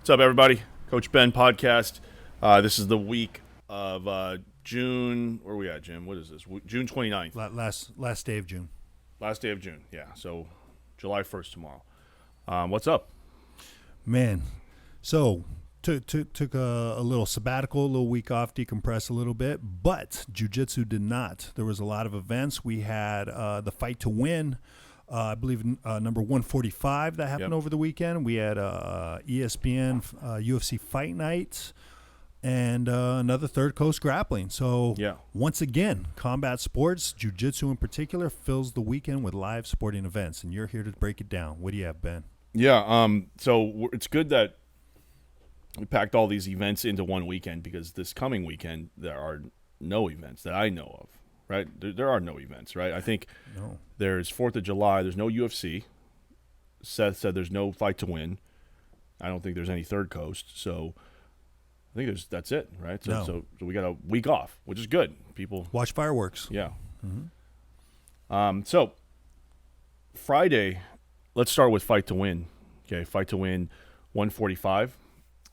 What's up, everybody? Coach Ben podcast. This is the week of June. Where are we at, Jim? What is this? June 29th. Last day of June. Last day of June, yeah. So July 1st tomorrow. What's up? Man, so took a little sabbatical, a little week off, decompress a little bit, but Jiu-Jitsu did not. There was a lot of events. We had the Fight to Win, I believe number 145 that happened over the weekend. We had ESPN UFC Fight Night and another Third Coast Grappling. So once again, combat sports, Jiu-Jitsu in particular, fills the weekend with live sporting events, and you're here to break it down. What do you have, Ben? Yeah, so it's good that we packed all these events into one weekend, because this coming weekend there are no events that I know of, right? There are no events, right? I think there's 4th of July. There's no UFC. Seth said there's no Fight to Win. I don't think there's any Third Coast. So I think that's it, right? So we got a week off, which is good. People watch fireworks. Yeah. So Friday, let's start with Fight to Win. Okay, Fight to Win 145.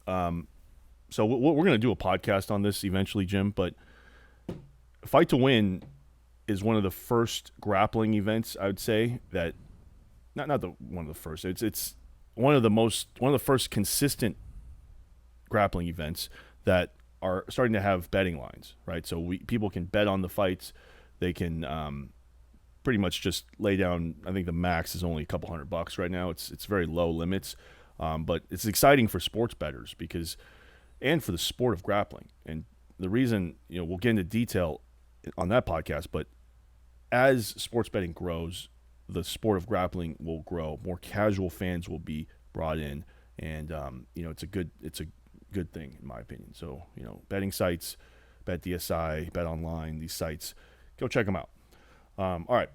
So we're going to do a podcast on this eventually, Jim, but Fight to Win is one of the first grappling events, I would say, that one of the first. It's one of the first consistent grappling events that are starting to have betting lines, right? So people can bet on the fights. They can pretty much just lay down. I think the max is only a couple $100 right now. It's very low limits, but it's exciting for sports bettors and for the sport of grappling. And the reason, we'll get into detail on that podcast, but as sports betting grows, the sport of grappling will grow. More casual fans will be brought in, and it's a good thing in my opinion. So betting sites, BetDSI, BetOnline, these sites, go check them out. All right,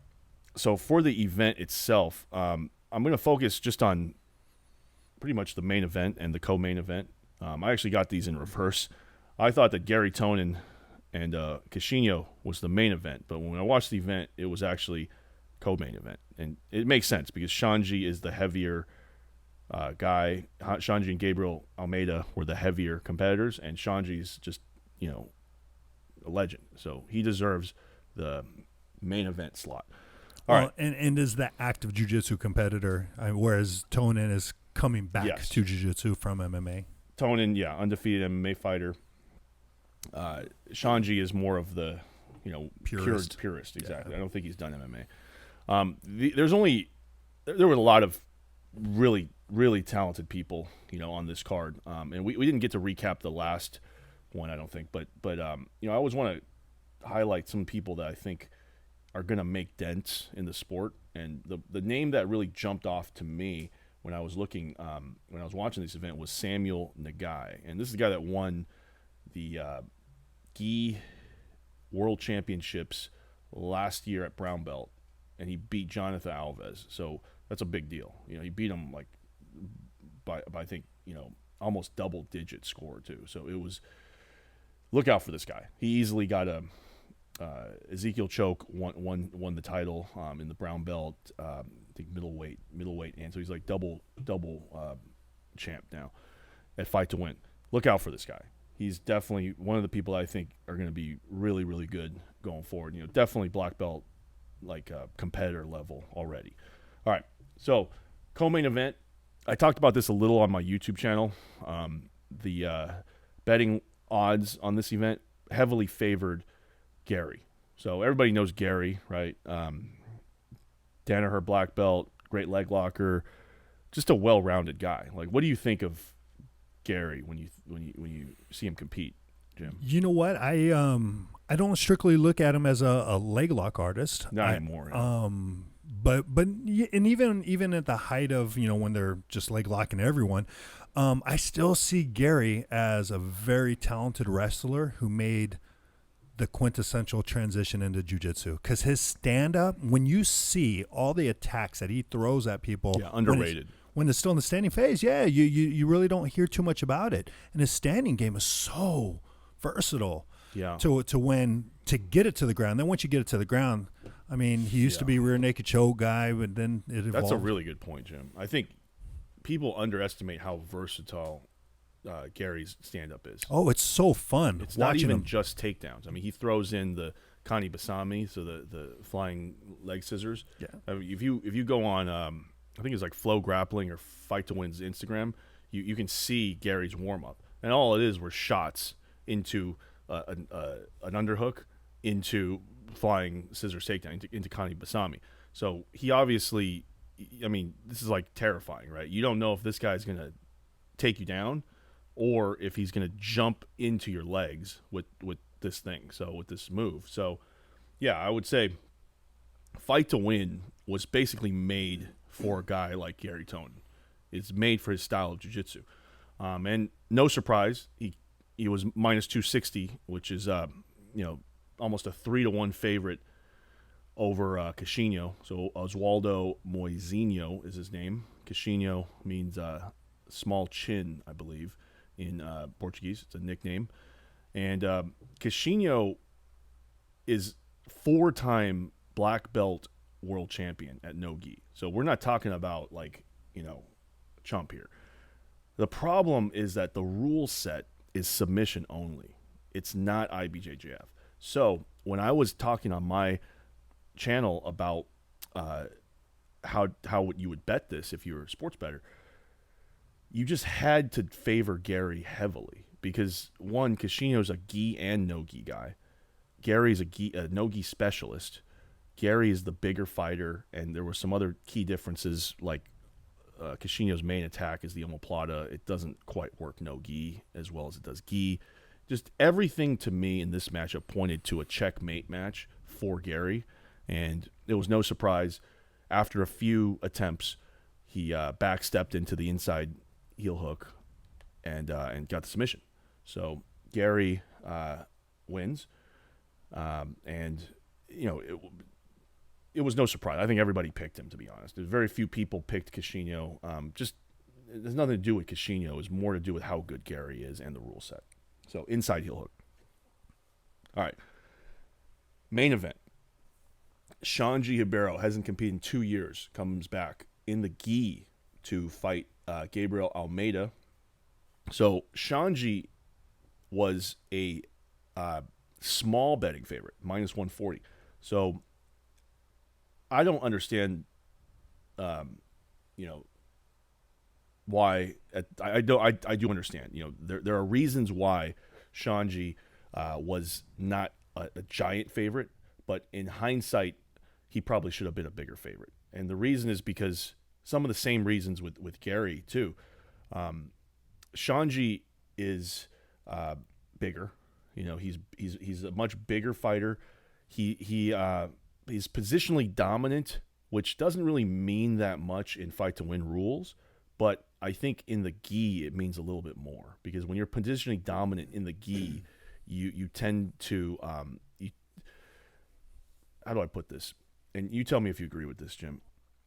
so for the event itself, I'm going to focus just on pretty much the main event and the co-main event. I actually got these in reverse. I thought that Garry, Tonon, and Quexinho was the main event, but when I watched the event, it was actually co-main event, and it makes sense because Xande is the heavier guy. Xande and Gabriel Almeida were the heavier competitors, and Xande's just a legend, so he deserves the main event slot. All right, and is the active jiu-jitsu competitor, whereas Tonon is coming back to jiu-jitsu from MMA. Tonon, undefeated MMA fighter. Xande is more of the purist, exactly. I don't think he's done MMA. There were a lot of really, really talented people on this card, and we didn't get to recap the last one, I don't think, but I always want to highlight some people that I think are going to make dents in the sport. And the name that really jumped off to me when I was looking, when I was watching this event, was Samuel Nagai. And this is the guy that won the Gi World Championships last year at Brown Belt, and he beat Jonathan Alves. So that's a big deal. He beat him by I think almost double-digit score too. So it was, look out for this guy. He easily got a Ezekiel Choke won the title in the Brown Belt. I think middleweight, and so he's like double champ now at Fight to Win. Look out for this guy. He's definitely one of the people I think are going to be really, really good going forward. Definitely black belt, competitor level already. All right, so co-main event. I talked about this a little on my YouTube channel. The betting odds on this event heavily favored Garry. So everybody knows Garry, right? Danaher black belt, great leg locker, just a well-rounded guy. What do you think of Garry when you see him compete, Jim? You know what? I don't strictly look at him as a leg lock artist. Not anymore. But even at the height of when they're just leg locking everyone, I still see Garry as a very talented wrestler who made the quintessential transition into jiu-jitsu, because his stand-up, when you see all the attacks that he throws at people, underrated. When it's still in the standing phase, you really don't hear too much about it. And his standing game is so versatile. To get it to the ground. Then once you get it to the ground, I mean, he used to be rear naked choke guy, but then it evolved. That's a really good point, Jim. I think people underestimate how versatile Gary's stand-up is. Oh, it's so fun. It's not even him. just takedowns. I mean, he throws in the Kani Basami, so the flying leg scissors. Yeah. I mean, if you go on, I think it's like Flow Grappling or Fight to Win's Instagram, you can see Gary's warm-up. And all it is were shots into an underhook, into flying scissors takedown, into Kani Basami. So he obviously, I mean, this is like terrifying, right? You don't know if this guy's going to take you down or if he's going to jump into your legs with this thing, so with this move. So, yeah, I would say Fight to Win was basically made for a guy like Gary Tonon. It's made for his style of jiu-jitsu. And no surprise, he was minus 260, which is, almost a 3-1 favorite over Quexinho. So Oswaldo Moizinho is his name. Quexinho means small chin, I believe, in Portuguese. It's a nickname. And Quexinho is 4-time black belt world champion at no-gi. So we're not talking about, chump here. The problem is that the rule set is submission only. It's not IBJJF. So when I was talking on my channel about how you would bet this if you were a sports bettor, you just had to favor Garry heavily because, one, Quexinho's a gi and no-gi guy. Gary's a no-gi specialist. Garry is the bigger fighter, and there were some other key differences, like Quexinho's main attack is the omoplata. It doesn't quite work no-gi as well as it does gi. Just everything to me in this matchup pointed to a checkmate match for Garry, and it was no surprise. After a few attempts, he backstepped into the inside heel hook and got the submission. So Garry wins, and it was no surprise. I think everybody picked him, to be honest. There's very few people picked Quexinho. Just there's nothing to do with Quexinho. It's more to do with how good Garry is and the rule set. So inside heel hook. All right. Main event. Xande Ribeiro hasn't competed in 2 years. Comes back in the gi to fight Gabriel Almeida. So Xande was a small betting favorite, minus 140. So I don't understand, why. I do understand. There are reasons why Xande was not a giant favorite, but in hindsight, he probably should have been a bigger favorite. And the reason is because some of the same reasons with Garry too. Xande is bigger. He's a much bigger fighter. He's positionally dominant, which doesn't really mean that much in fight to win rules, but I think in the gi it means a little bit more because when you're positionally dominant in the gi, you tend to how do I put this? And you tell me if you agree with this, Jim.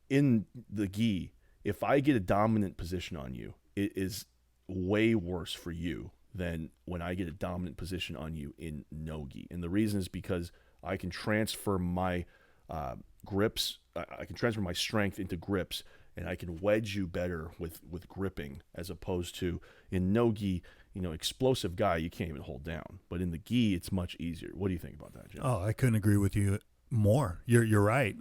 In the gi, if I get a dominant position on you, it is way worse for you than when I get a dominant position on you in no-gi. And the reason is because I can transfer my grips, I can transfer my strength into grips, and I can wedge you better with gripping as opposed to in no-gi, explosive guy you can't even hold down. But in the gi, it's much easier. What do you think about that, Jim? Oh, I couldn't agree with you more. You're right.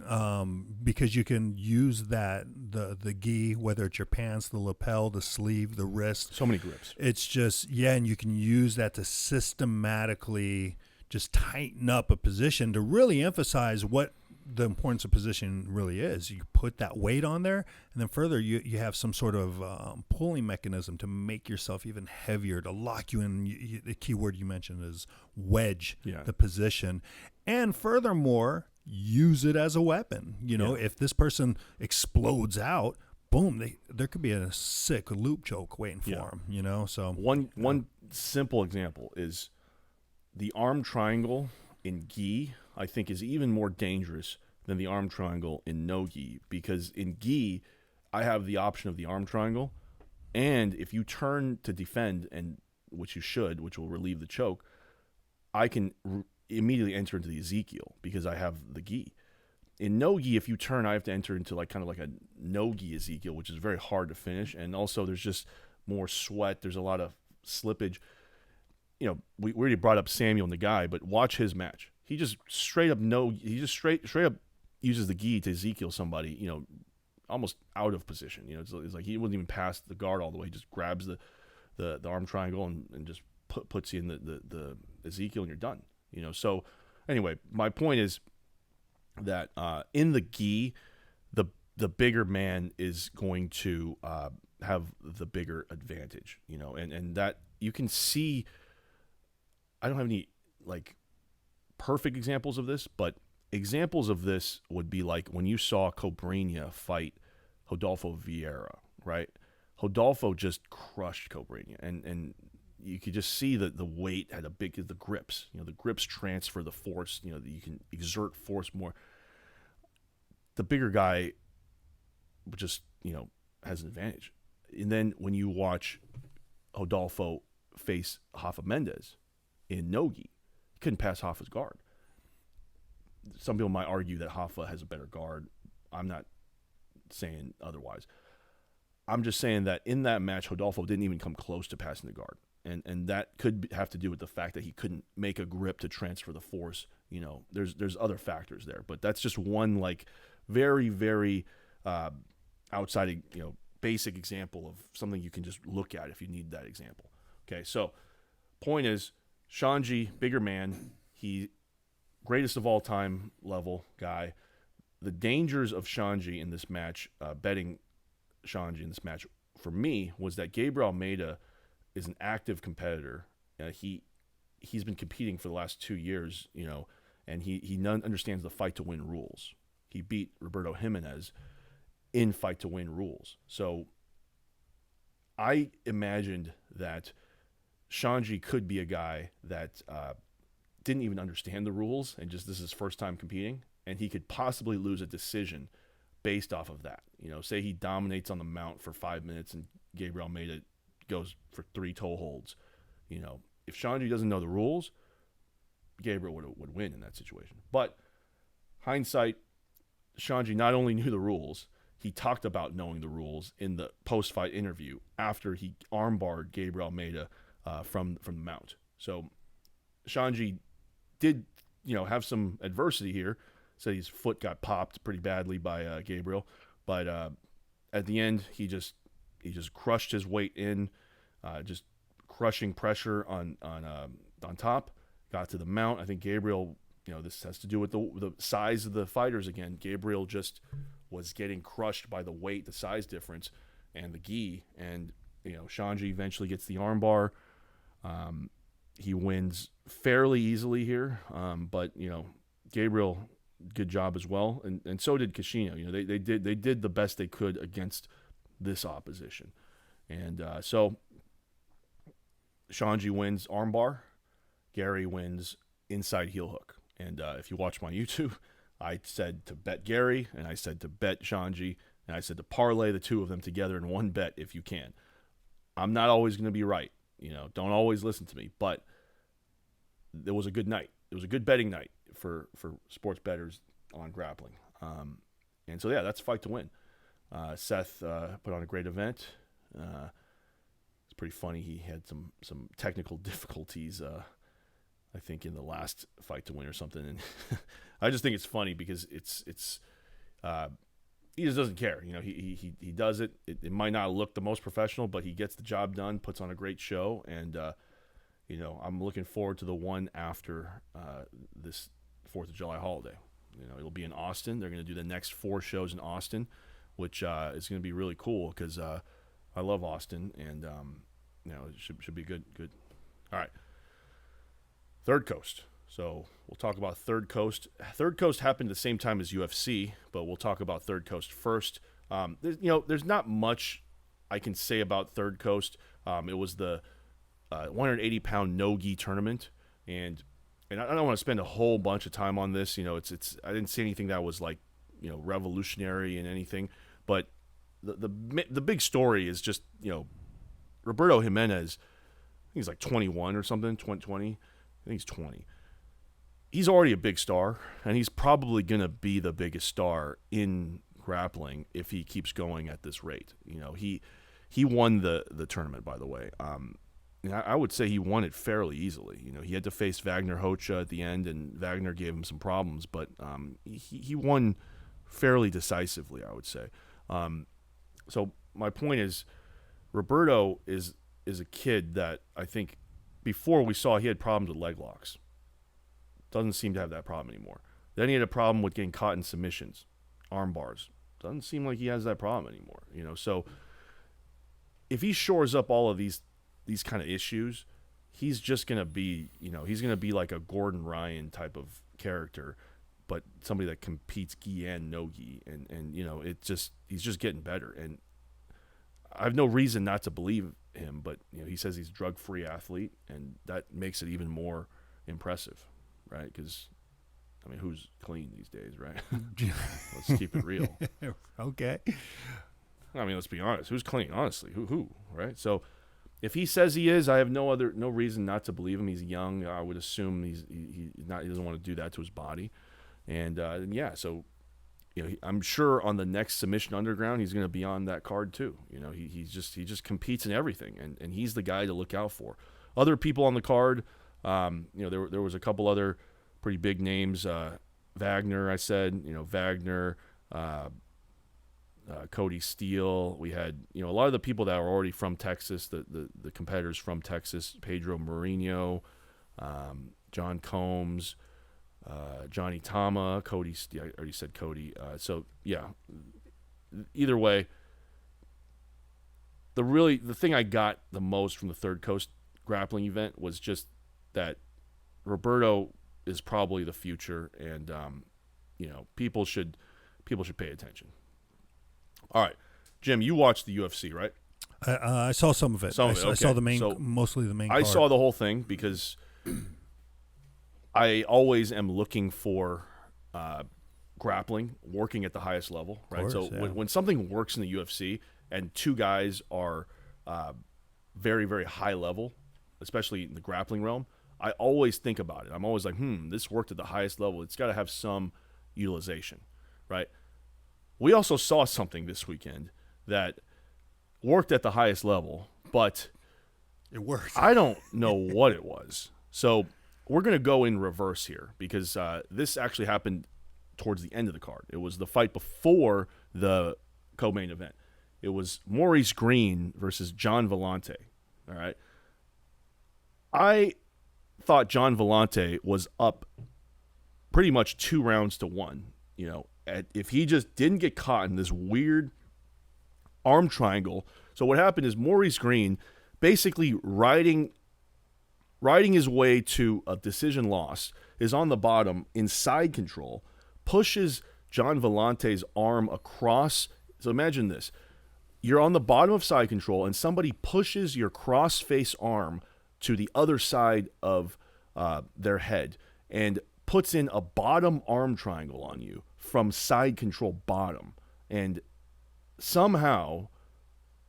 Because you can use the gi, whether it's your pants, the lapel, the sleeve, the wrist. So many grips. It's just, and you can use that to systematically just tighten up a position to really emphasize what the importance of position really is. You put that weight on there, and then further you have some sort of pulling mechanism to make yourself even heavier, to lock you in. The key word you mentioned is wedge the position. And furthermore, use it as a weapon. If this person explodes out, boom, there could be a sick loop choke waiting for him. So one simple example is the arm triangle in gi, I think, is even more dangerous than the arm triangle in no-gi, because in gi, I have the option of the arm triangle, and if you turn to defend, and which you should, which will relieve the choke, I can immediately enter into the Ezekiel because I have the gi. In no-gi, if you turn, I have to enter into kind of like a no-gi Ezekiel, which is very hard to finish, and also there's just more sweat. There's a lot of slippage. You know, we already brought up Samuel Nagai, but watch his match. He just straight up uses the gi to Ezekiel somebody, you know, almost out of position. You know, it's like he wouldn't even pass the guard all the way. He just grabs the arm triangle and just puts you in the Ezekiel, and you're done. You know, so anyway, my point is that in the gi, the bigger man is going to have the bigger advantage. You know, and that you can see. I don't have any like perfect examples of this, but examples of this would be like when you saw Cobrinha fight Rodolfo Vieira, right? Rodolfo just crushed Cobrinha, and you could just see that the weight had the grips. You know, the grips transfer the force. You know, that you can exert force more. The bigger guy just, you know, has an advantage. And then when you watch Rodolfo face Rafa Mendes in no-gi, he couldn't pass Rafa's guard. Some people might argue that Rafa has a better guard. I'm not saying otherwise. I'm just saying that in that match, Rodolfo didn't even come close to passing the guard. And that could have to do with the fact that he couldn't make a grip to transfer the force. You know, there's other factors there. But that's just one, like, very, very outside, you know, basic example of something you can just look at if you need that example. Okay, so point is, Xande, bigger man, he greatest of all time level guy. The dangers of Xande in this match, betting Xande in this match, for me, was that Gabriel Almeida is an active competitor. He's been competing for the last 2 years, you know, and he understands the fight to win rules. He beat Roberto Jimenez in fight to win rules. So I imagined that Xande could be a guy that didn't even understand the rules and just this is his first time competing, and he could possibly lose a decision based off of that. You know, say he dominates on the mount for 5 minutes and Gabriel Almeida goes for 3 toe holds. You know, if Xande doesn't know the rules, Gabriel would win in that situation. But hindsight, Xande not only knew the rules, he talked about knowing the rules in the post-fight interview after he armbarred Gabriel Almeida from the mount. So Xande did, you know, have some adversity here. Said his foot got popped pretty badly by Gabriel, but at the end he just crushed his weight in, just crushing pressure on top. Got to the mount. I think Gabriel, you know, this has to do with the size of the fighters again. Gabriel just was getting crushed by the weight, the size difference, and the gi. And, you know, Xande eventually gets the armbar. He wins fairly easily here, but, you know, Gabriel, good job as well, and so did Quexinho. You know, they did the best they could against this opposition, and so Xande wins armbar, Garry wins inside heel hook. And if you watch my YouTube, I said to bet Garry, and I said to bet Xande, and I said to parlay the two of them together in one bet if you can. I'm not always going to be right. You know, don't always listen to me, but it was a good night. It was a good betting night for sports bettors on grappling. And so, yeah, that's fight to win. Seth put on a great event. It's pretty funny. He had some technical difficulties, I think, in the last fight to win or something. And I just think it's funny because it's he just doesn't care. You know, he does it. It might not look the most professional, but he gets the job done, puts on a great show, and you know, I'm looking forward to the one after this 4th of July holiday. You know, it'll be in Austin. They're going to do the next 4 shows in Austin, which is going to be really cool because I love Austin, and you know, it should be good. All right, Third Coast. So we'll talk about Third Coast. Third Coast happened at the same time as UFC, but we'll talk about Third Coast first. There's not much I can say about Third Coast. It was the 180-pound no-gi tournament, and I don't want to spend a whole bunch of time on this. You know, it's I didn't see anything that was like, you know, revolutionary in anything, but the big story is just, you know, Roberto Jimenez. I think he's like 21 or something, 20. I think he's 20. He's already a big star, and he's probably going to be the biggest star in grappling if he keeps going at this rate. You know, he won the tournament, by the way. I would say he won it fairly easily. He had to face Vagner Rocha at the end, and Vagner gave him some problems, but he won fairly decisively, I would say. So my point is, Roberto is a kid that I think before we saw he had problems with leg locks. Doesn't seem to have that problem anymore. Then he had a problem with getting caught in submissions, arm bars. Doesn't seem like he has that problem anymore. So if he shores up all of these kind of issues, he's just gonna be, he's gonna be like a Gordon Ryan type of character, but somebody that competes gi and no gi, and he's just getting better. And I have no reason not to believe him, but he says he's a drug-free athlete, and that makes it even more impressive, right? Because who's clean these days, right? Let's keep it real. Okay. Let's be honest. Who's clean? Honestly, who, right? So if he says he is, I have no reason not to believe him. He's young. I would assume he doesn't want to do that to his body, and so I'm sure on the next Submission Underground he's going to be on that card too. He just competes in everything, and he's the guy to look out for. Other people on the card, there was a couple other pretty big names. Vagner, I said, Vagner, Kody Steele. We had a lot of the people that are already from Texas, the competitors from Texas. Pedro Marinho, John Combs, Johnny Tama, Kody Steele. I already said Kody. So yeah, either way, the thing I got the most from the Third Coast grappling event was just that Roberto is probably the future, and people should pay attention. All right, Jim, you watched the UFC, right? I saw some of it. I saw mostly the main card. I saw the whole thing because I always am looking for grappling, working at the highest level, right? Course, so yeah. when something works in the UFC and two guys are very, very high level, especially in the grappling realm, I always think about it. I'm always like, this worked at the highest level. It's got to have some utilization, right? We also saw something this weekend that worked at the highest level, but it worked. I don't know what it was. So we're going to go in reverse here because this actually happened towards the end of the card. It was the fight before the co-main event. It was Maurice Green versus John Vellante. All right. I thought John Vellante was up pretty much 2 rounds to 1. If he just didn't get caught in this weird arm triangle. So what happened is Maurice Green basically riding his way to a decision loss, is on the bottom in side control, pushes John Vellante's arm across. So imagine this. You're on the bottom of side control, and somebody pushes your cross-face arm to the other side of their head and puts in a bottom arm triangle on you from side control bottom, and somehow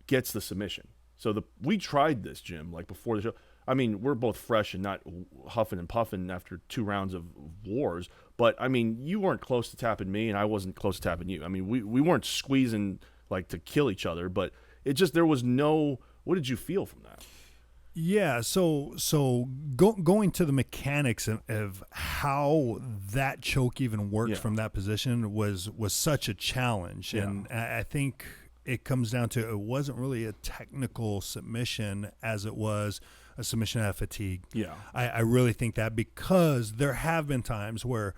gets the submission. So we tried this, Jim, like before the show. We're both fresh and not huffing and puffing after 2 rounds of wars, but you weren't close to tapping me, and I wasn't close to tapping you. We weren't squeezing like to kill each other, but it just, there was no. What did you feel from that? Yeah, so going to the mechanics of how that choke even worked from that position was such a challenge, and I think it comes down to it wasn't really a technical submission as it was a submission out of fatigue. Yeah, I really think that, because there have been times where,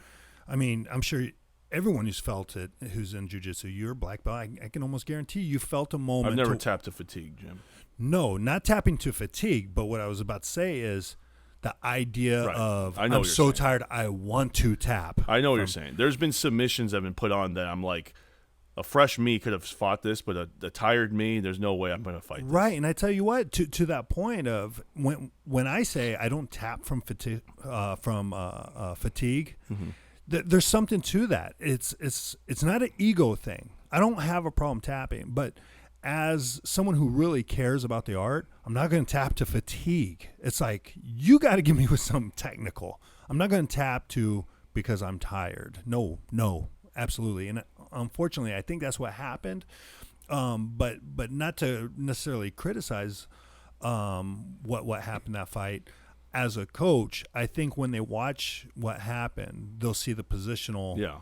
I'm sure everyone who's felt it, who's in jiu-jitsu, you're a black belt, I can almost guarantee you felt a moment. I've never tapped to fatigue, Jim. No, not tapping to fatigue, but what I was about to say is the idea of I'm so tired I want to tap. I know what you're saying. There's been submissions that have been put on that I'm like, a fresh me could have fought this, but a tired me, there's no way I'm going to fight this. Right, and I tell you what, to that point of when I say I don't tap from fatigue, mm-hmm. There's something to that. It's not an ego thing. I don't have a problem tapping, but as someone who really cares about the art, I'm not going to tap to fatigue. It's like, you got to give me with some technical. I'm not going to tap to because I'm tired. No, absolutely. And unfortunately, I think that's what happened. But not to necessarily criticize what happened that fight. As a coach, I think when they watch what happened, they'll see the positional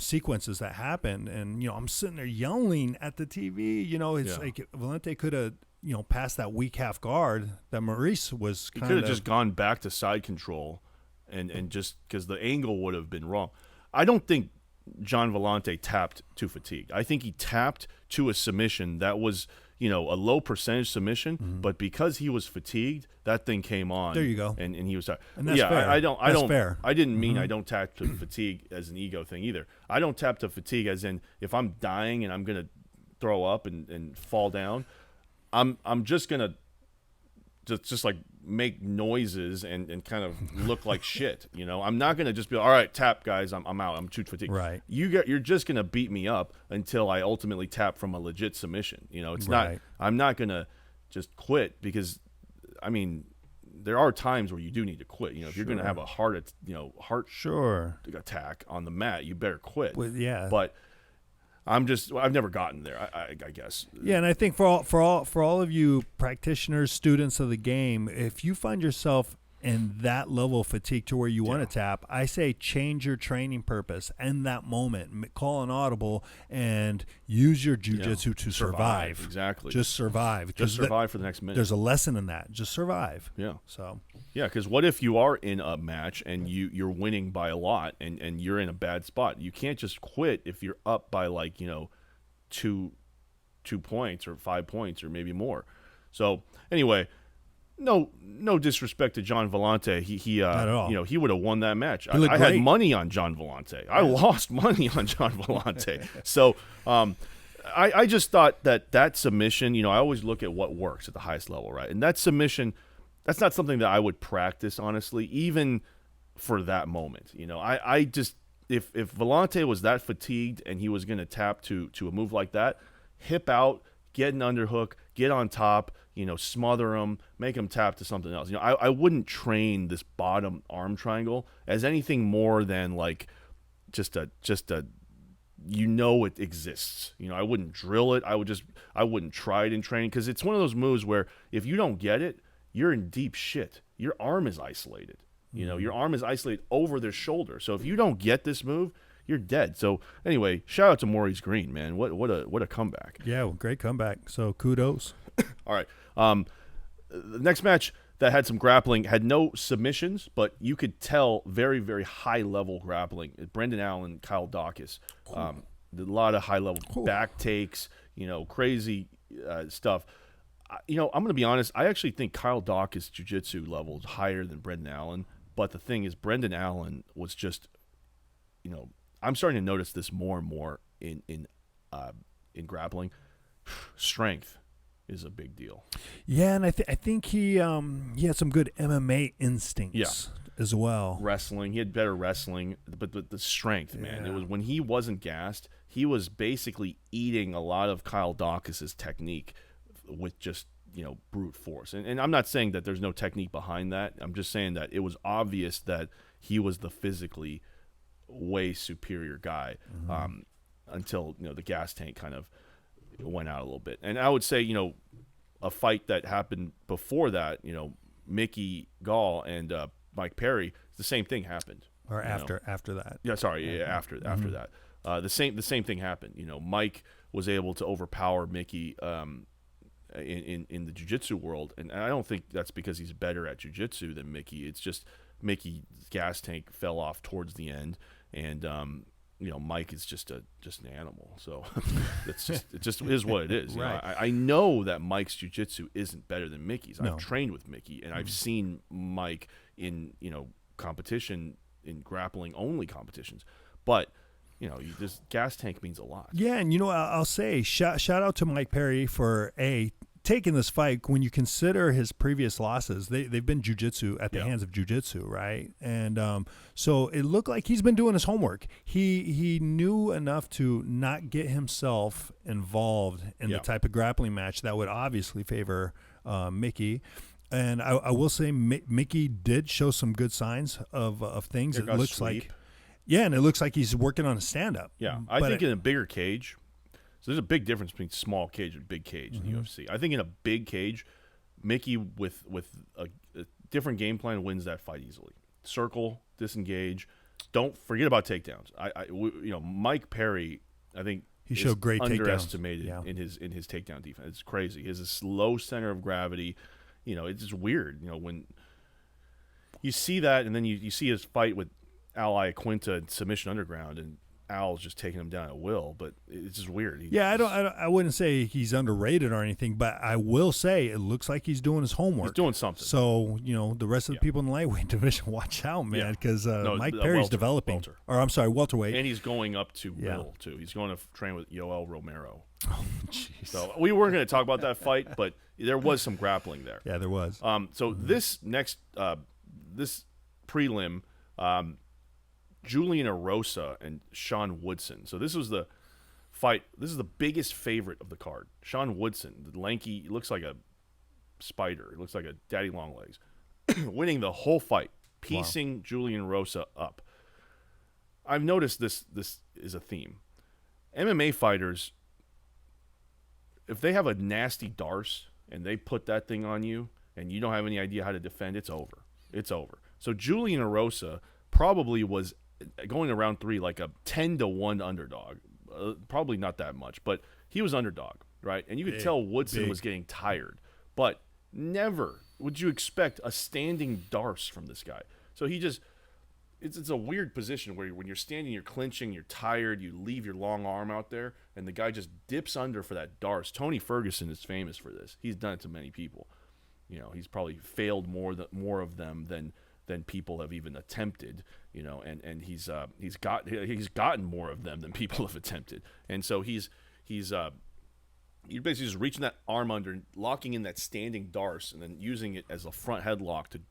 sequences that happened. And, I'm sitting there yelling at the TV. It's like Valente could have, passed that weak half guard that Maurice was kind of. He could have just gone back to side control and just because the angle would have been wrong. I don't think Gian Villante tapped to fatigue. I think he tapped to a submission that was – a low percentage submission, but because he was fatigued, that thing came on. There you go. And he was tired. And that's fair. I don't. Fair. I didn't mean I don't tap to fatigue as an ego thing either. I don't tap to fatigue as in if I'm dying and I'm gonna throw up and fall down, I'm just gonna just like make noises and kind of look like shit. I'm not gonna just be all right, tap guys, I'm out, I'm too fatigued. Right. You're just gonna beat me up until I ultimately tap from a legit submission. It's not. I'm not gonna just quit because, I mean, there are times where you do need to quit. If you're gonna have a heart attack on the mat, you better quit. Well, yeah. But I've never gotten there. I guess. Yeah, and I think for all of you practitioners, students of the game, if you find yourself in that level of fatigue to where you want to tap, I say change your training purpose and that moment. Call an audible and use your jiu-jitsu to survive. Exactly. Just survive. Just survive for the next minute. There's a lesson in that. Just survive. Yeah. So. Yeah, because what if you are in a match and you're winning by a lot and you're in a bad spot? You can't just quit if you're up by 2 points or 5 points or maybe more. So anyway, no disrespect to Gian Villante. He not at all. He would have won that match. I had money on Gian Villante. I lost money on Gian Villante. So I just thought that submission. I always look at what works at the highest level, right? And that submission. That's not something that I would practice, honestly, even for that moment. I just if Villante was that fatigued and he was going to tap to a move like that, hip out, get an underhook, get on top, smother him, make him tap to something else. I wouldn't train this bottom arm triangle as anything more than just a it exists. I wouldn't drill it. I wouldn't try it in training because it's one of those moves where if you don't get it, you're in deep shit. Your arm is isolated. Your arm is isolated over their shoulder. So if you don't get this move, you're dead. So anyway, shout out to Maurice Green, man. What a comeback. Yeah, well, great comeback. So kudos. All right. The next match that had some grappling had no submissions, but you could tell very, very high level grappling. Brendan Allen, Kyle Dawkins. A lot of high level back takes, crazy stuff. I'm going to be honest. I actually think Kyle Dawkins' jiu-jitsu level is higher than Brendan Allen. But the thing is, Brendan Allen was just, I'm starting to notice this more and more in grappling. Strength is a big deal. Yeah, and I think he had some good MMA instincts as well. Wrestling, he had better wrestling, but the strength, man. It was when he wasn't gassed, he was basically eating a lot of Kyle Dawkins' technique with just brute force. And I'm not saying that there's no technique behind that. I'm just saying that it was obvious that he was the physically way superior guy until the gas tank kind of went out a little bit. And I would say a fight that happened before that, Mickey Gall and Mike Perry, the same thing happened. Or after that. Yeah, sorry, yeah, after that. The same thing happened. Mike was able to overpower Mickey in the jiu-jitsu world, and I don't think that's because he's better at jiu-jitsu than Mickey. It's just Mickey's gas tank fell off towards the end, and Mike is just an animal. So it just is what it is. Right. I know that Mike's jiu-jitsu isn't better than Mickey's. No. I've trained with Mickey, and I've seen Mike in competition, in grappling only competitions, but. This gas tank means a lot. Yeah, and I'll say shout out to Mike Perry for taking this fight. When you consider his previous losses, they've been jiu-jitsu at the hands of jiu-jitsu, right? And so it looked like he's been doing his homework. He knew enough to not get himself involved in the type of grappling match that would obviously favor Mickey. And I will say Mickey did show some good signs of things. It looks like. Yeah, and it looks like he's working on a stand-up. Yeah, I think in a bigger cage, so there's a big difference between small cage and big cage in the UFC. I think in a big cage, Mickey with a different game plan wins that fight easily. Circle, disengage, don't forget about takedowns. Mike Perry, I think he showed great underestimated takedowns. in his takedown defense. It's crazy. He has a low center of gravity. It's just weird. When you see that, and then you see his fight with Al Iaquinta in Submission Underground, and Al's just taking him down at will, but it's just weird. I wouldn't say he's underrated or anything, but I will say it looks like he's doing his homework. He's doing something. So, the rest of the people in the lightweight division, watch out, man, because Mike Perry's developing. Or, I'm sorry, welterweight. And he's going up to middle, too. He's going to train with Yoel Romero. Oh, jeez. So we weren't going to talk about that fight, but there was some grappling there. Yeah, there was. So this next this prelim, Julian Erosa and Sean Woodson. So this was the fight. This is the biggest favorite of the card. Sean Woodson, the lanky, he looks like a spider. He looks like a daddy long legs. Winning the whole fight, piecing Julian Erosa up. I've noticed this is a theme. MMA fighters, if they have a nasty darce and they put that thing on you and you don't have any idea how to defend, it's over. It's over. So Julian Erosa probably was going to round 3 like a 10-1 underdog. Probably not that much, but he was underdog, right? And you could tell Woodson was getting tired. But never would you expect a standing darce from this guy. So he just it's a weird position where when you're standing, you're clinching, you're tired, you leave your long arm out there, and the guy just dips under for that darce. Tony Ferguson is famous for this. He's done it to many people. He's probably failed more of them than people have even attempted, and he's gotten more of them than people have attempted. And so you're basically just reaching that arm under, locking in that standing darce, and then using it as a front headlock to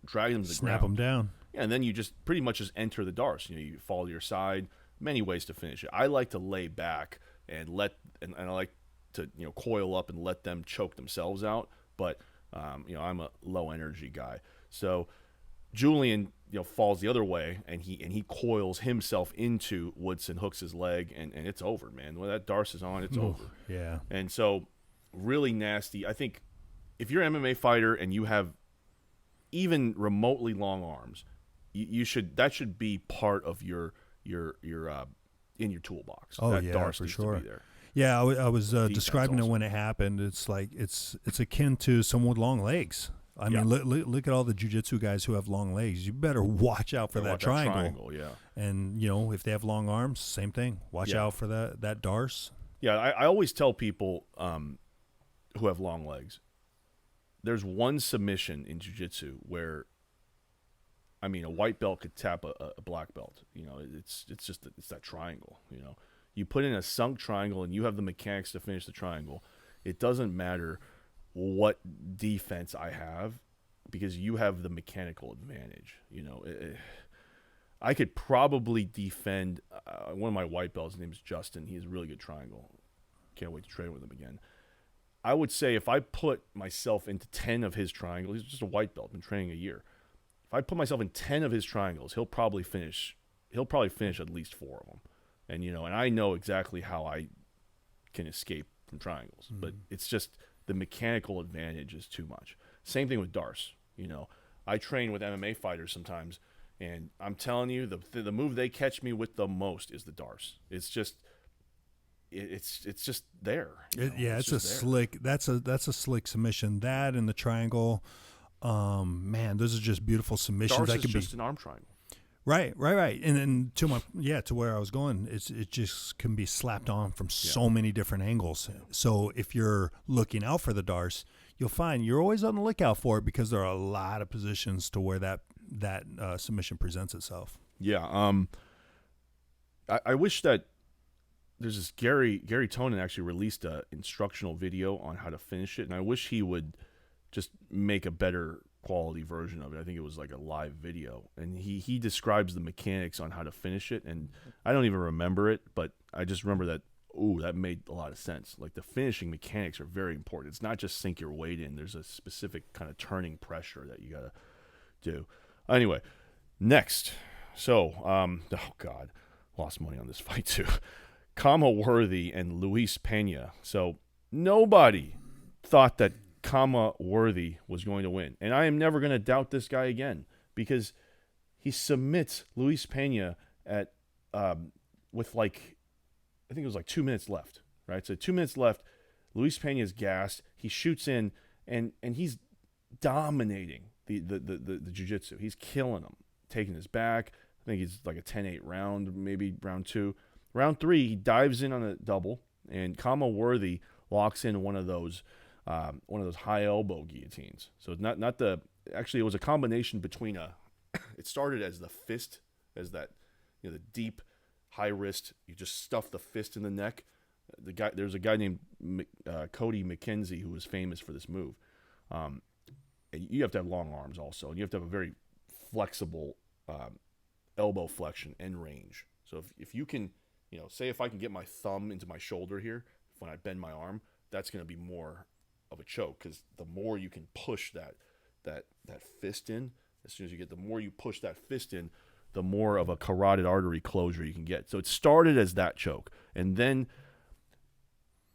drag them to the ground. Snap them down. Yeah, and then you just pretty much just enter the darce. You fall to your side. Many ways to finish it. I like to lay back and I like to coil up and let them choke themselves out. But I'm a low energy guy. So Julian falls the other way, and he coils himself into Woodson, hooks his leg, and it's over, man. When that darce is on, it's over. Yeah. And so really nasty. I think if you're an MMA fighter and you have even remotely long arms, that should be part of your in your toolbox. Oh, that yeah, darce for needs sure. to be there. Yeah, I was describing also. it when it happened. It's like it's akin to someone with long legs. I mean, look at all the jiu-jitsu guys who have long legs. You better watch out for that triangle. Yeah. And, if they have long arms, same thing. Watch out for that darce. Yeah, I always tell people who have long legs, there's one submission in jiu-jitsu where, a white belt could tap a black belt. It's that triangle. You put in a sunk triangle and you have the mechanics to finish the triangle. It doesn't matter what defense I have, because you have the mechanical advantage. I could probably defend one of my white belts. His name is Justin. He has a really good triangle. Can't wait to train with him again. I would say if I put myself into 10 of his triangles, he's just a white belt, been training a year. If I put myself in 10 of his triangles, he'll probably finish at least 4 of them. And and I know exactly how I can escape from triangles, but it's just the mechanical advantage is too much. Same thing with darce. I train with MMA fighters sometimes, and I'm telling you, the move they catch me with the most is the darce. It's just there. It's a slick. That's a slick submission. That and the triangle, man, those are just beautiful submissions. Darce is just an arm triangle. Right. And then to where I was going, it just can be slapped on from so many different angles. So if you're looking out for the darce, you'll find you're always on the lookout for it, because there are a lot of positions to where that submission presents itself. Yeah. I wish that there's this Garry Tonon actually released an instructional video on how to finish it, and I wish he would just make a better quality version of it. I think it was like a live video, and he describes the mechanics on how to finish it, and I don't even remember it, but I just remember that that made a lot of sense. Like, the finishing mechanics are very important. It's not just sink your weight in. There's a specific kind of turning pressure that you gotta do. Anyway, next. So oh god, lost money on this fight too. Kama Worthy and Luis Pena. So nobody thought that Kama Worthy was going to win. And I am never going to doubt this guy again because he submits Luis Pena at with like, I think it was like 2 minutes left, right? So 2 minutes left. Luis Pena's gassed. He shoots in, and he's dominating the jiu-jitsu. He's killing him, taking his back. I think he's like a 10-8 round, maybe round 2. Round 3, he dives in on a double, and Kama Worthy locks in one of those high elbow guillotines. So it's not the actually it was a combination between it started as the fist, as that, you know, the deep high wrist. You just stuff the fist in the neck. There's a guy named Cody McKenzie who was famous for this move. And you have to have long arms also, and you have to have a very flexible elbow flexion and range. So if you can, you know, say if I can get my thumb into my shoulder here when I bend my arm, that's going to be more of a choke because the more you can push that fist in, as soon as you get, the more you push that fist in, the more of a carotid artery closure you can get. So it started as that choke, and then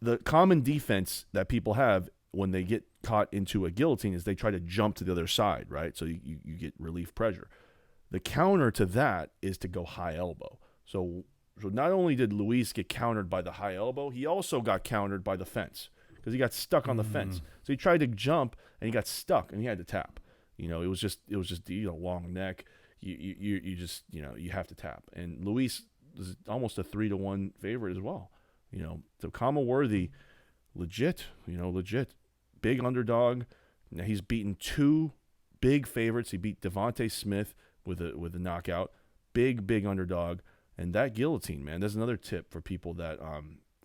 the common defense that people have when they get caught into a guillotine is they try to jump to the other side, right? So you get relief pressure. The counter to that is to go high elbow. So not only did Luis get countered by the high elbow, he also got countered by the fence because he got stuck on the fence. So he tried to jump and he got stuck and he had to tap. You know, it was just you know, long neck. You just, you know, you have to tap. And Luis is almost a 3-1 favorite as well. You know, so Kama Worthy, legit, big underdog. Now he's beaten 2 big favorites. He beat Devontae Smith with a knockout. Big underdog. And that guillotine, man, that's another tip for people that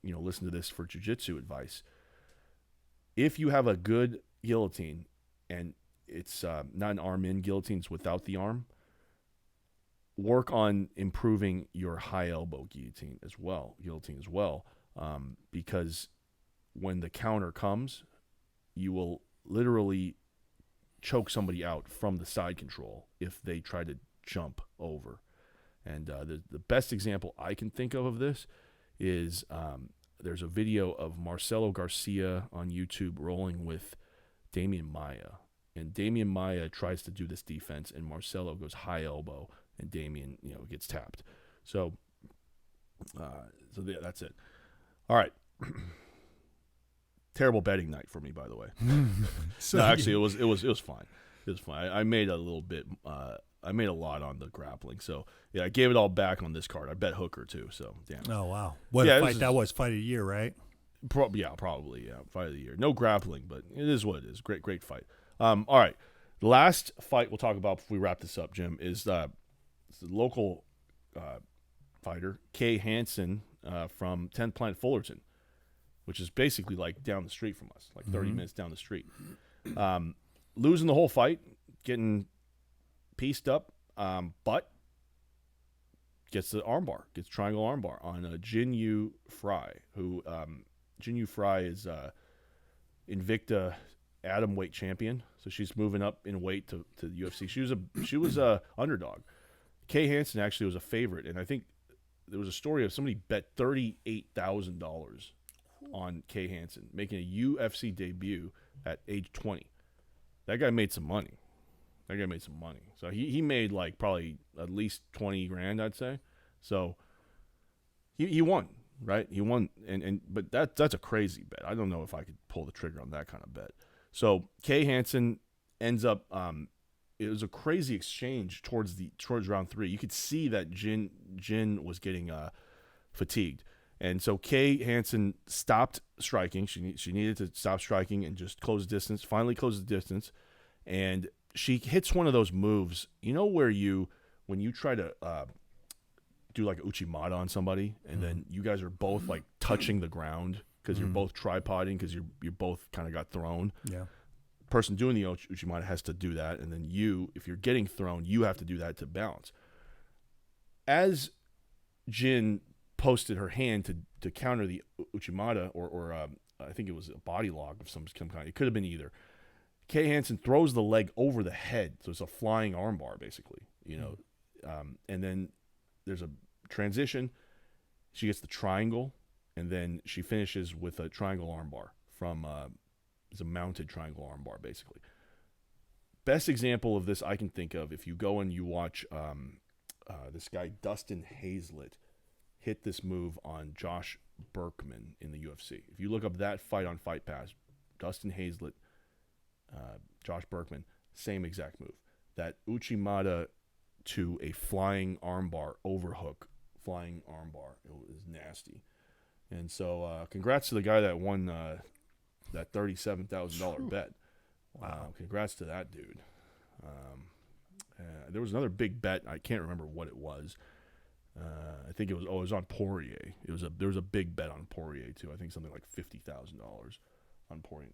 you know, listen to this for jiu-jitsu advice. If you have a good guillotine and it's not an arm in guillotine, it's without the arm, work on improving your high elbow guillotine as well, because when the counter comes, you will literally choke somebody out from the side control if they try to jump over. And the best example I can think of this is there's a video of Marcelo Garcia on YouTube rolling with Damian Maia. And Damian Maia tries to do this defense, and Marcelo goes high elbow, and Damian, you know, gets tapped. So that's it. All right. Terrible betting night for me, by the way. So, no, actually, it was fine. It was fine. I made a little bit. I made a lot on the grappling. So yeah, I gave it all back on this card. I bet Hooker too. So damn. Oh wow. What a fight that was! Fight of the year, right? Probably. Fight of the year. No grappling, but it is what it is. Great fight. All right. The last fight we'll talk about before we wrap this up, Jim, is the local fighter, Kay Hansen from 10th Planet Fullerton, which is basically like down the street from us, like 30 minutes down the street. Losing the whole fight, getting pieced up, but gets the armbar, gets triangle armbar on Jinyu Fry, who Jinyu Fry is Invicta atomweight champion, so she's moving up in weight to the UFC. She was a underdog. Kay Hansen actually was a favorite, and I think there was a story of somebody bet $38,000 on Kay Hansen making a UFC debut at age 20. That guy made some money. So he made like probably at least 20 grand, I'd say. So he won, right? He won, but that's a crazy bet. I don't know if I could pull the trigger on that kind of bet. So Kay Hansen ends up. It was a crazy exchange towards round 3. You could see that Jin was getting fatigued, and so Kay Hansen stopped striking. She needed to stop striking and just close the distance. Finally, closed the distance, and she hits one of those moves. You know where when you try to do like an Uchimata on somebody, and then you guys are both like touching the ground because you're both tripoding because you both kind of got thrown. Yeah. Person doing the Uchimata has to do that, and then if you're getting thrown, you have to do that to balance. As Jin posted her hand to counter the Uchimata, or I think it was a body lock of some kind. It could have been either. Kay Hansen throws the leg over the head, so it's a flying armbar, basically. You know, and then there's a transition. She gets the triangle, and then she finishes with a triangle armbar from It's a mounted triangle armbar, basically. Best example of this I can think of, if you go and you watch this guy Dustin Hazlett hit this move on Josh Berkman in the UFC. If you look up that fight on Fight Pass, Dustin Hazlett, Josh Berkman, same exact move. That Uchimata to a flying armbar, overhook, flying armbar. It was nasty. And so congrats to the guy that won that $37,000 bet. Wow. Congrats to that dude. There was another big bet. I can't remember what it was. I think it was on Poirier. There was a big bet on Poirier too. I think something like $50,000 on Poirier.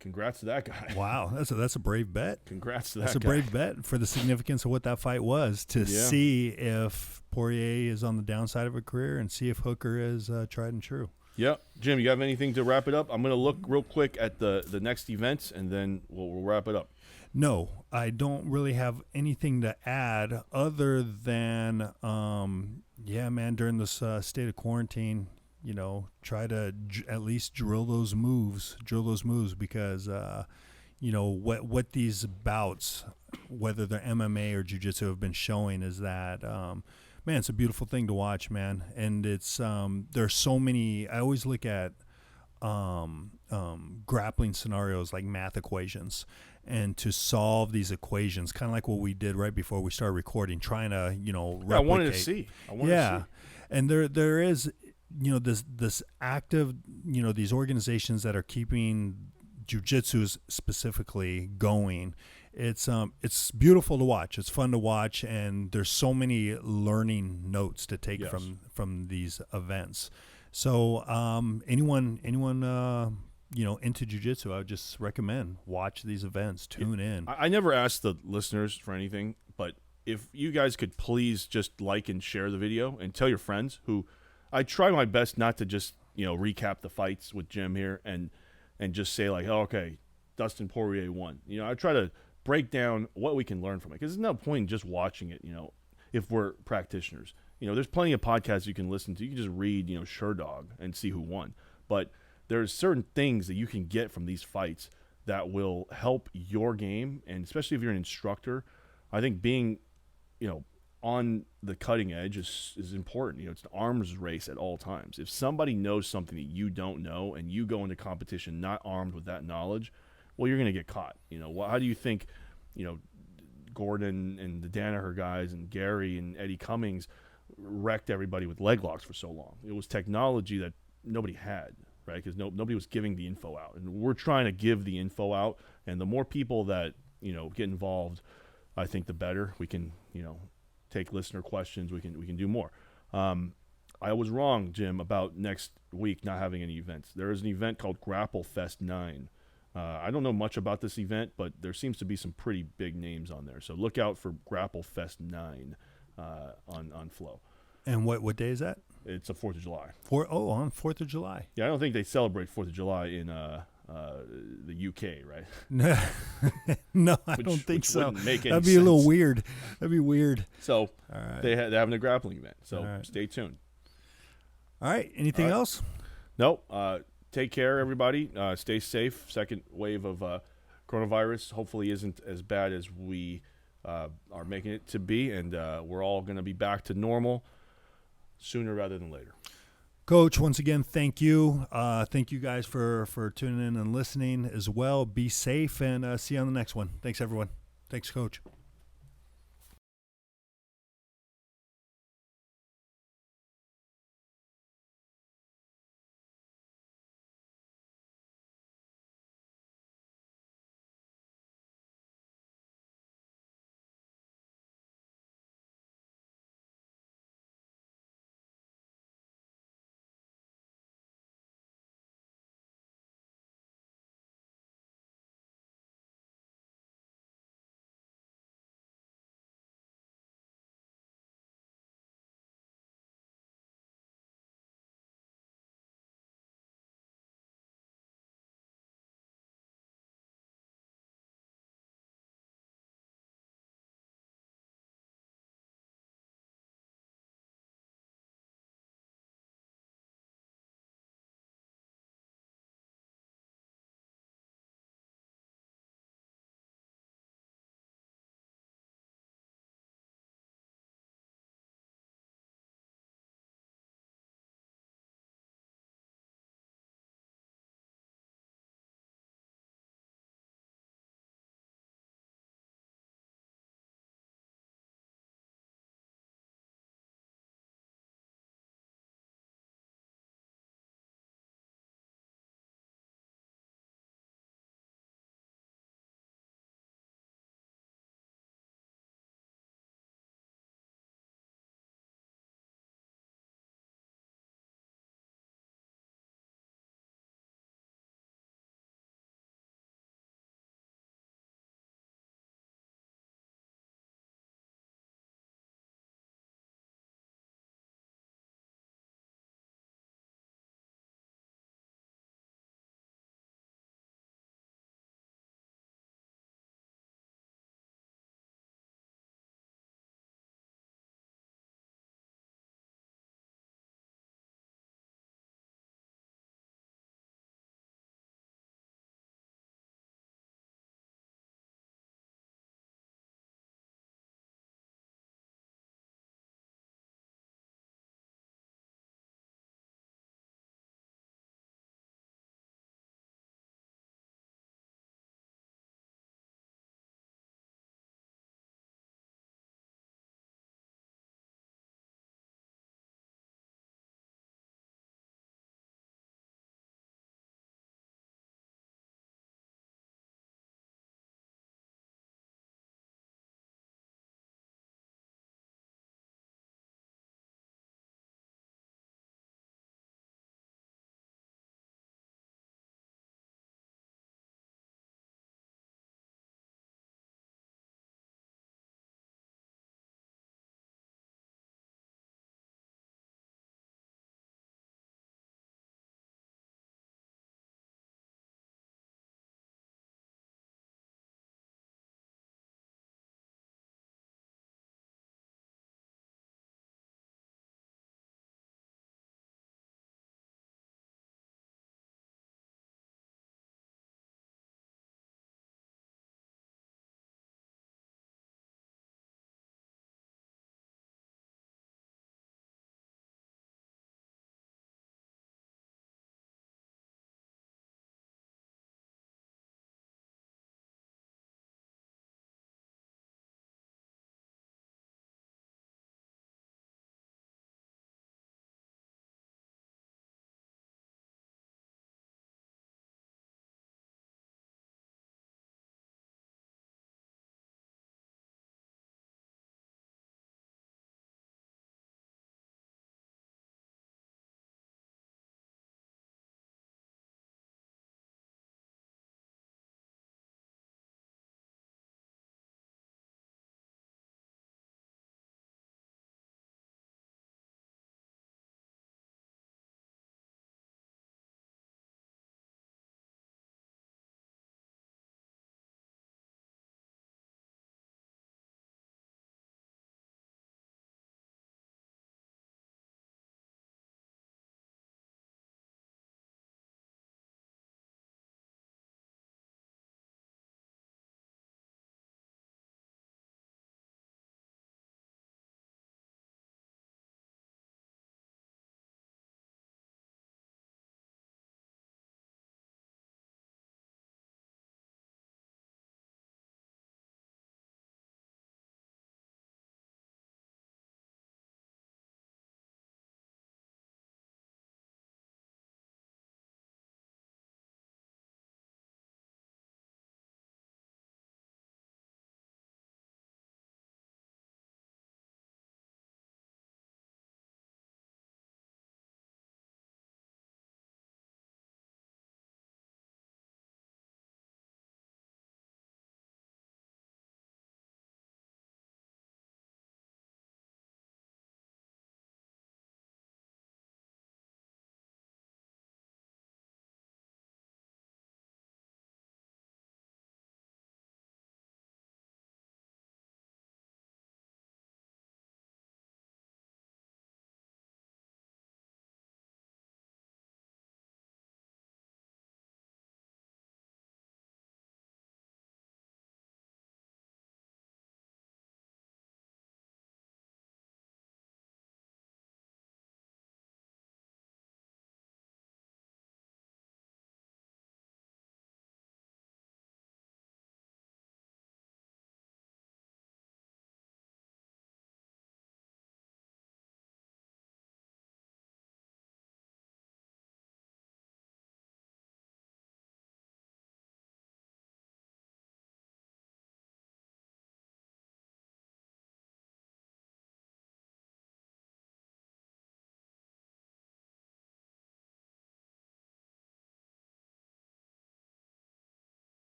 Congrats to that guy. Wow, that's a brave bet. Congrats to that guy. That's a brave bet for the significance of what that fight was, to see if Poirier is on the downside of a career and see if Hooker is tried and true. Yeah. Jim, you have anything to wrap it up? I'm going to look real quick at the next events, and then we'll wrap it up. No, I don't really have anything to add other than, during this state of quarantine, try to at least drill those moves because, what these bouts, whether they're MMA or Jiu-Jitsu, have been showing is that, man, it's a beautiful thing to watch, man. And it's, there's so many, I always look at grappling scenarios like math equations, and to solve these equations, kind of like what we did right before we started recording, trying to, replicate. I wanted to see. And there is, this active, these organizations that are keeping jiu-jitsu specifically going. It's beautiful to watch. It's fun to watch, and there's so many learning notes to take from these events. So anyone into jiu-jitsu, I would just recommend watch these events, tune in. I never asked the listeners for anything, but if you guys could please just like and share the video and tell your friends who I try my best not to just, recap the fights with Jim here and just say like, oh, okay, Dustin Poirier won. I try to break down what we can learn from it, because there's no point in just watching it, if we're practitioners. There's plenty of podcasts you can listen to. You can just read, Sherdog and see who won. But there's certain things that you can get from these fights that will help your game, and especially if you're an instructor, I think being, on the cutting edge is important. It's an arms race at all times. If somebody knows something that you don't know and you go into competition not armed with that knowledge, well, you're going to get caught. How do you think, Gordon and the Danaher guys and Garry and Eddie Cummings wrecked everybody with leg locks for so long? It was technology that nobody had, right? Because nobody was giving the info out, and we're trying to give the info out. And the more people that get involved, I think the better. We can take listener questions. We can do more. I was wrong, Jim, about next week not having any events. There is an event called Grapple Fest 9. I don't know much about this event, but there seems to be some pretty big names on there. So look out for Grapple Fest 9 on Flow. And what day is that? It's the 4th of July. On 4th of July. Yeah, I don't think they celebrate 4th of July in the UK, right? No, I don't think so. That'd be a little weird. That'd be weird. So they're having a grappling event. So stay tuned. All right. Anything else? Nope. Take care, everybody. Stay safe. Second wave of coronavirus hopefully isn't as bad as we are making it to be, and we're all going to be back to normal sooner rather than later. Coach, once again, thank you. Thank you guys for tuning in and listening as well. Be safe, and see you on the next one. Thanks, everyone. Thanks, Coach.